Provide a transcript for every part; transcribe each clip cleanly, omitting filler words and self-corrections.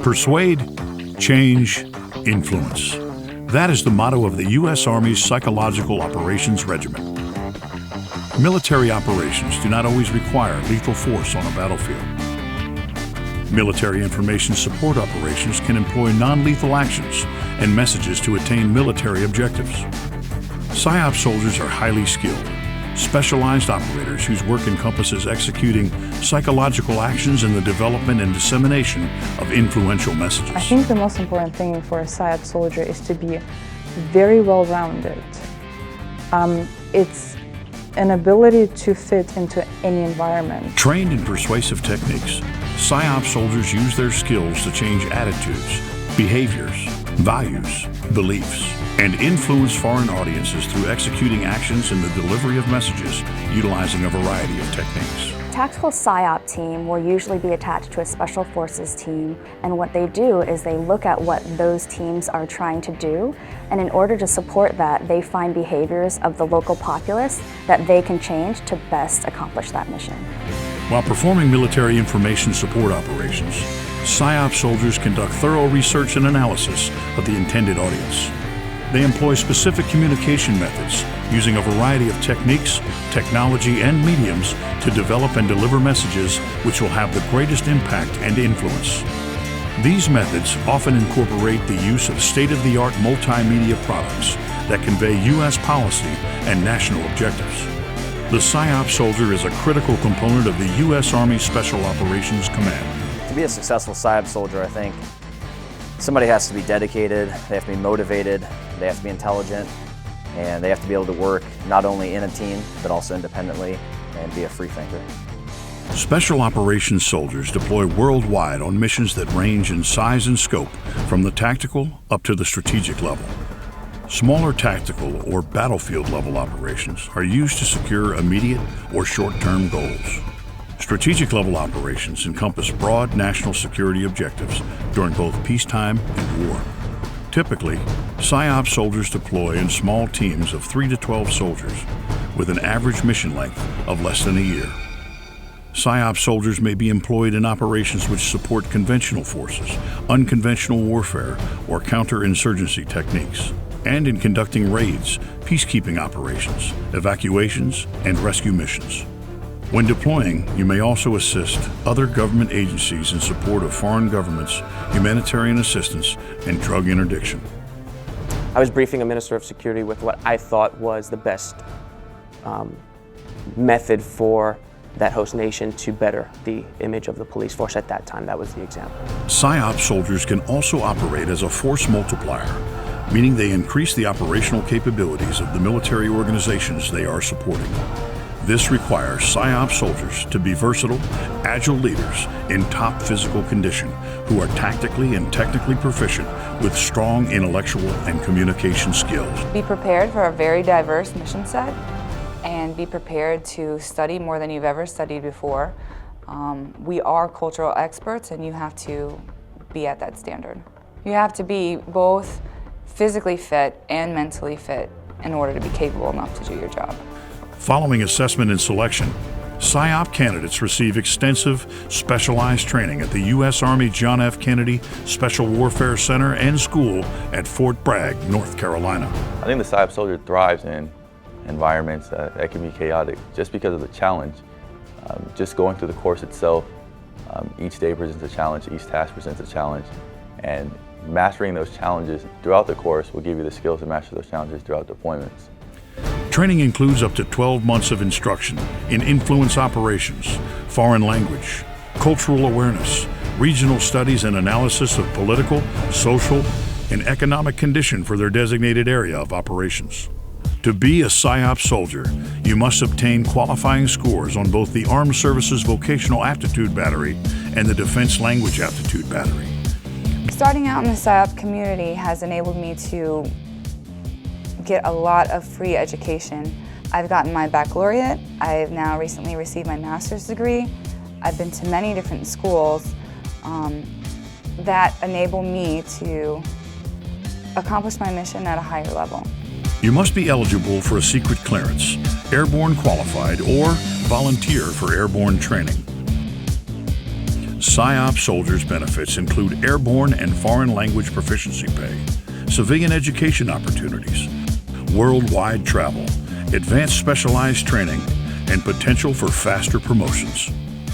Persuade, change, influence. That is the motto of the U.S. Army's Psychological Operations Regiment. Military operations do not always require lethal force on a battlefield. Military information support operations can employ non-lethal actions and messages to attain military objectives. PSYOPS soldiers are highly skilled, specialized operators whose work encompasses executing psychological actions in the development and dissemination of influential messages. I think the most important thing for a PSYOPS soldier is to be very well-rounded. It's an ability to fit into any environment. Trained in persuasive techniques, PSYOPS soldiers use their skills to change attitudes, behaviors, values, beliefs, and influence foreign audiences through executing actions in the delivery of messages utilizing a variety of techniques. Tactical PSYOP team will usually be attached to a special forces team, and what they do is they look at what those teams are trying to do, and in order to support that, they find behaviors of the local populace that they can change to best accomplish that mission. While performing military information support operations, PSYOPS soldiers conduct thorough research and analysis of the intended audience. They employ specific communication methods using a variety of techniques, technology, and mediums to develop and deliver messages which will have the greatest impact and influence. These methods often incorporate the use of state-of-the-art multimedia products that convey U.S. policy and national objectives. The PSYOPS soldier is a critical component of the U.S. Army Special Operations Command. To be a successful PSYOPS soldier, I think somebody has to be dedicated, they have to be motivated, they have to be intelligent, and they have to be able to work not only in a team, but also independently and be a free thinker. Special Operations soldiers deploy worldwide on missions that range in size and scope from the tactical up to the strategic level. Smaller tactical or battlefield level operations are used to secure immediate or short-term goals. Strategic level operations encompass broad national security objectives during both peacetime and war. Typically, PSYOPS soldiers deploy in small teams of 3 to 12 soldiers with an average mission length of less than a year. PSYOPS soldiers may be employed in operations which support conventional forces, unconventional warfare, or counterinsurgency techniques, and in conducting raids, peacekeeping operations, evacuations, and rescue missions. When deploying, you may also assist other government agencies in support of foreign governments, humanitarian assistance, and drug interdiction. I was briefing a Minister of Security with what I thought was the best method for that host nation to better the image of the police force at that time. That was the example. PSYOPS soldiers can also operate as a force multiplier, meaning they increase the operational capabilities of the military organizations they are supporting. This requires PSYOPS soldiers to be versatile, agile leaders in top physical condition who are tactically and technically proficient with strong intellectual and communication skills. Be prepared for a very diverse mission set and be prepared to study more than you've ever studied before. We are cultural experts and you have to be at that standard. You have to be both physically fit and mentally fit in order to be capable enough to do your job. Following assessment and selection, PSYOP candidates receive extensive, specialized training at the U.S. Army John F. Kennedy Special Warfare Center and School at Fort Bragg, North Carolina. I think the PSYOP soldier thrives in environments that can be chaotic just because of the challenge. Just going through the course itself, each day presents a challenge, each task presents a challenge, and mastering those challenges throughout the course will give you the skills to master those challenges throughout deployments. Training includes up to 12 months of instruction in influence operations, foreign language, cultural awareness, regional studies and analysis of political, social, and economic condition for their designated area of operations. To be a PSYOPS soldier, you must obtain qualifying scores on both the Armed Services Vocational Aptitude Battery and the Defense Language Aptitude Battery. Starting out in the PSYOP community has enabled me to get a lot of free education. I've gotten my baccalaureate. I've now recently received my master's degree. I've been to many different schools that enable me to accomplish my mission at a higher level. You must be eligible for a secret clearance, airborne qualified, or volunteer for airborne training. PSYOPS soldiers' benefits include airborne and foreign language proficiency pay, civilian education opportunities, worldwide travel, advanced specialized training, and potential for faster promotions.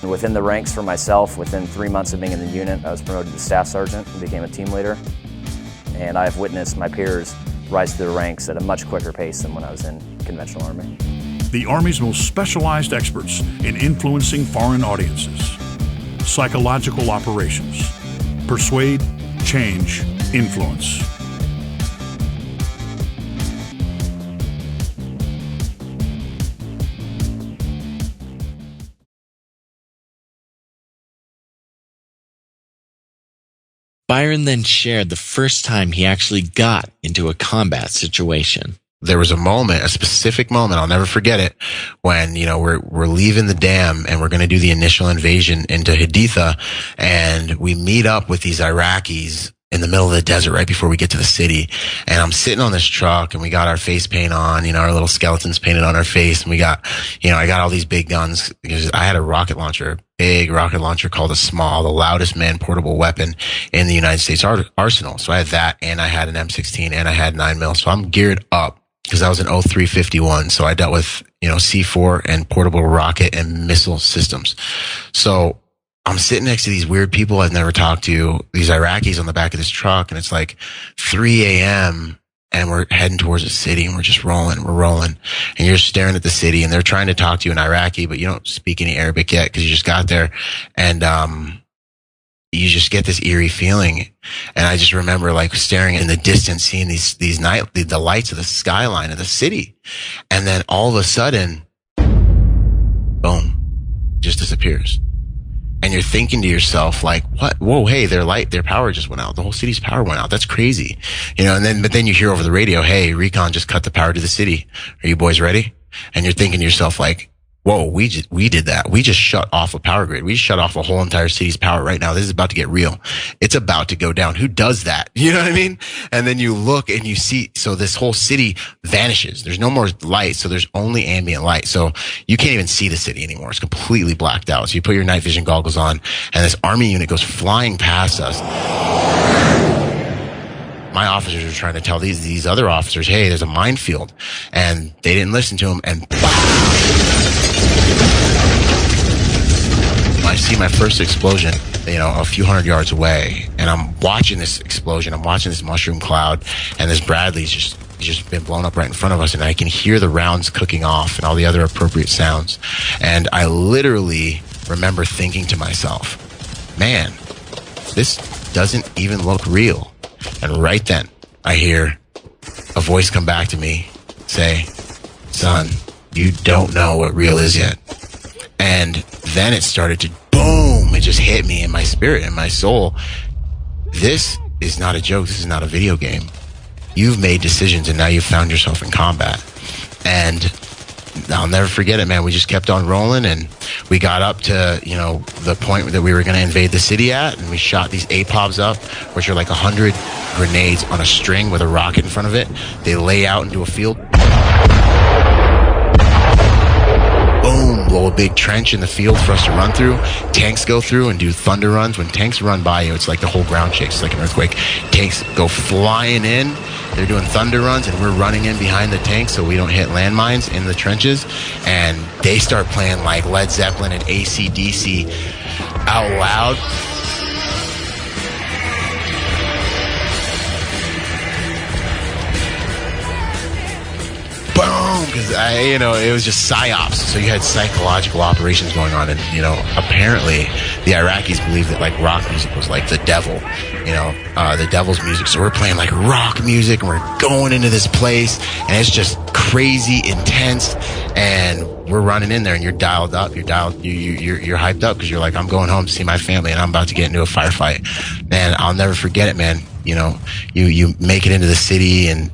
Within the ranks for myself, within 3 months of being in the unit, I was promoted to staff sergeant and became a team leader. And I have witnessed my peers rise through the ranks at a much quicker pace than when I was in conventional Army. The Army's most specialized experts in influencing foreign audiences. Psychological operations. Persuade, change, influence. Byron then shared the first time he actually got into a combat situation. There was a moment, a specific moment, I'll never forget it, when, we're leaving the dam and we're going to do the initial invasion into Haditha, and we meet up with these Iraqis in the middle of the desert right before we get to the city. And I'm sitting on this truck and we got our face paint on, our little skeletons painted on our face. And we got, I got all these big guns because I had a rocket launcher, big rocket launcher called a Small, the loudest man portable weapon in the United States arsenal. So I had that, and I had an M16, and I had 9mm. So I'm geared up because I was an 0351. So I dealt with, C4 and portable rocket and missile systems. So I'm sitting next to these weird people I've never talked to, these Iraqis on the back of this truck, and it's like 3 a.m. and we're heading towards the city, and we're just rolling, and you're staring at the city, and they're trying to talk to you in Iraqi, but you don't speak any Arabic yet because you just got there, and you just get this eerie feeling. And I just remember like staring in the distance, seeing the lights of the skyline of the city, and then all of a sudden, boom, just disappears. And you're thinking to yourself, like, what? Whoa, hey, their power just went out. The whole city's power went out. That's crazy. But then you hear over the radio, hey, Recon just cut the power to the city. Are you boys ready? And you're thinking to yourself, like, whoa, we did that. We just shut off a power grid. We just shut off a whole entire city's power right now. This is about to get real. It's about to go down. Who does that? You know what I mean? And then you look and you see, so this whole city vanishes. There's no more light. So there's only ambient light. So you can't even see the city anymore. It's completely blacked out. So you put your night vision goggles on, and this army unit goes flying past us. My officers were trying to tell these other officers, hey, there's a minefield, and they didn't listen to them, and I see my first explosion, a few hundred yards away, and I'm watching this explosion. I'm watching this mushroom cloud, and this Bradley's just been blown up right in front of us, and I can hear the rounds cooking off and all the other appropriate sounds. And I literally remember thinking to myself, man, this doesn't even look real. And right then, I hear a voice come back to me, say, son, you don't know what real is yet. And then it started to boom, it just hit me in my spirit, in my soul. This is not a joke. This is not a video game. You've made decisions, and now you've found yourself in combat. And I'll never forget it, man. We just kept on rolling, and we got up to, the point that we were going to invade the city at, and we shot these APOBs up, which are like 100 grenades on a string with a rocket in front of it. They lay out into a field. Boom, blow a big trench in the field for us to run through. Tanks go through and do thunder runs. When tanks run by you, it's like the whole ground shakes. It's like an earthquake. Tanks go flying in. They're doing thunder runs, and we're running in behind the tanks so we don't hit landmines in the trenches. And they start playing like Led Zeppelin and AC/DC out loud. Boom! Because it was just PSYOPS. So you had psychological operations going on, and apparently the Iraqis believed that like rock music was like the devil, the devil's music. So we're playing like rock music, and we're going into this place, and it's just crazy intense. And we're running in there, and you're dialed up. You're hyped up because you're like, I'm going home to see my family, and I'm about to get into a firefight. Man, I'll never forget it, man. You make it into the city, and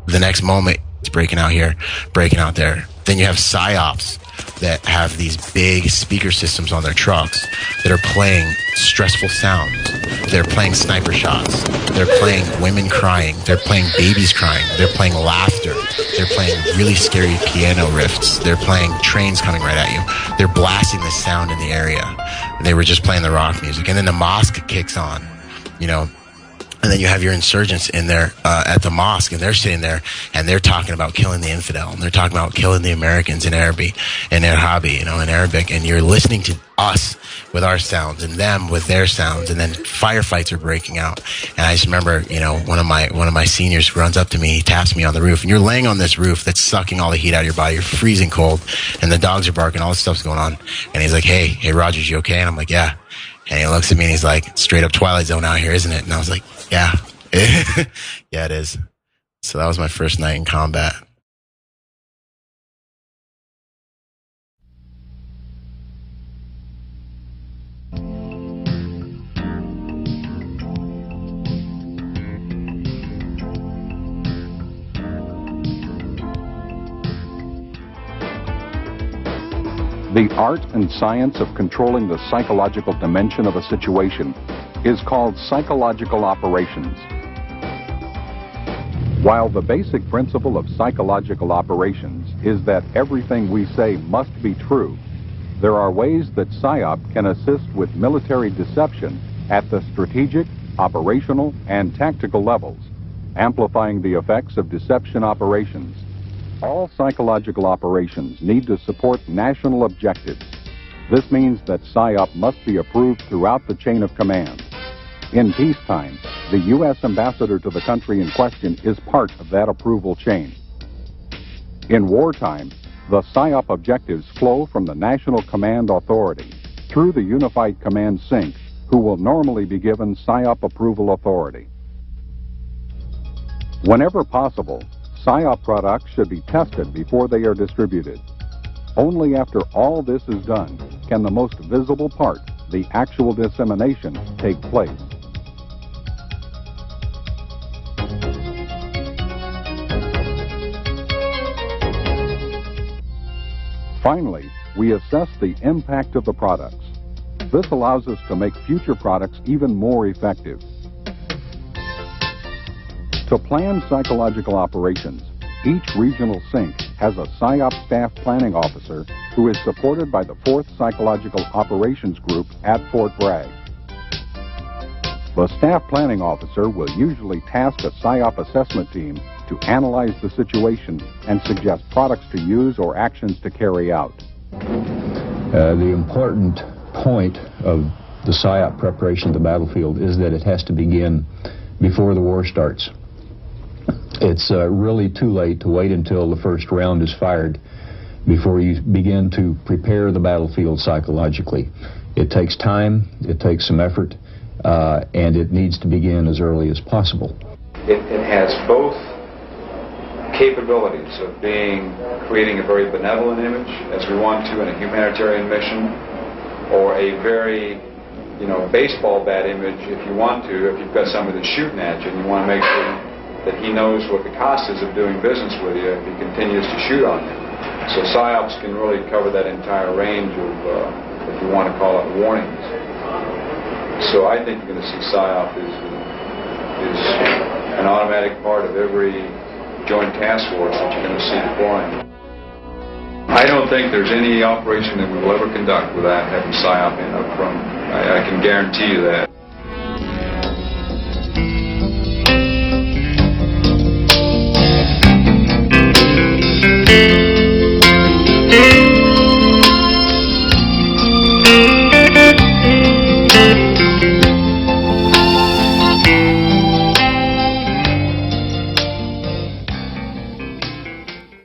the next moment, it's breaking out here, breaking out there. Then you have PSYOPs that have these big speaker systems on their trucks that are playing stressful sounds, They're playing sniper shots. They're playing women crying. They're playing babies crying. They're playing laughter. They're playing really scary piano riffs. They're playing trains coming right at you. They're blasting the sound in the area. They were just playing the rock music. And then the mosque kicks on, you know. And then you have your insurgents in there at the mosque, and they're sitting there, and they're talking about killing the infidel, and they're talking about killing the Americans in Arabic, in Arabic, and you're listening to us with our sounds and them with their sounds, and then firefights are breaking out. And I just remember, you know, one of my seniors runs up to me, he taps me on the roof, and you're laying on this roof that's sucking all the heat out of your body, you're freezing cold, and the dogs are barking, all this stuff's going on, and he's like, hey Rogers, you okay? And I'm like, yeah. And he looks at me and he's like, straight up Twilight Zone out here, isn't it? And I was like, yeah. Yeah, it is. So that was my first night in combat. The art and science of controlling the psychological dimension of a situation is called psychological operations. While the basic principle of psychological operations is that everything we say must be true, there are ways that PSYOP can assist with military deception at the strategic, operational, and tactical levels, amplifying the effects of deception operations. All psychological operations need to support national objectives. This means that PSYOP must be approved throughout the chain of command. In peacetime, the U.S. ambassador to the country in question is part of that approval chain. In wartime, the PSYOP objectives flow from the National Command Authority through the Unified Command Sync, who will normally be given PSYOP approval authority. Whenever possible, PSYOP products should be tested before they are distributed. Only after all this is done can the most visible part, the actual dissemination, take place. Finally, we assess the impact of the products. This allows us to make future products even more effective. To plan psychological operations, each regional sync has a PSYOP staff planning officer who is supported by the 4th Psychological Operations Group at Fort Bragg. The staff planning officer will usually task a PSYOP assessment team to analyze the situation and suggest products to use or actions to carry out. The important point of the PSYOP preparation of the battlefield is that it has to begin before the war starts. It's really too late to wait until the first round is fired before you begin to prepare the battlefield psychologically. It takes time, it takes some effort, and it needs to begin as early as possible. It has both capabilities of creating a very benevolent image, as we want to in a humanitarian mission, or a very, baseball bat image if you want to, if you've got somebody that's shooting at you and you want to make sure that he knows what the cost is of doing business with you if he continues to shoot on you. So PSYOPs can really cover that entire range of, if you want to call it, warnings. So I think you're going to see PSYOP is an automatic part of every joint task force that you're going to see deploying. I don't think there's any operation that we will ever conduct without having PSYOP in up front. I can guarantee you that.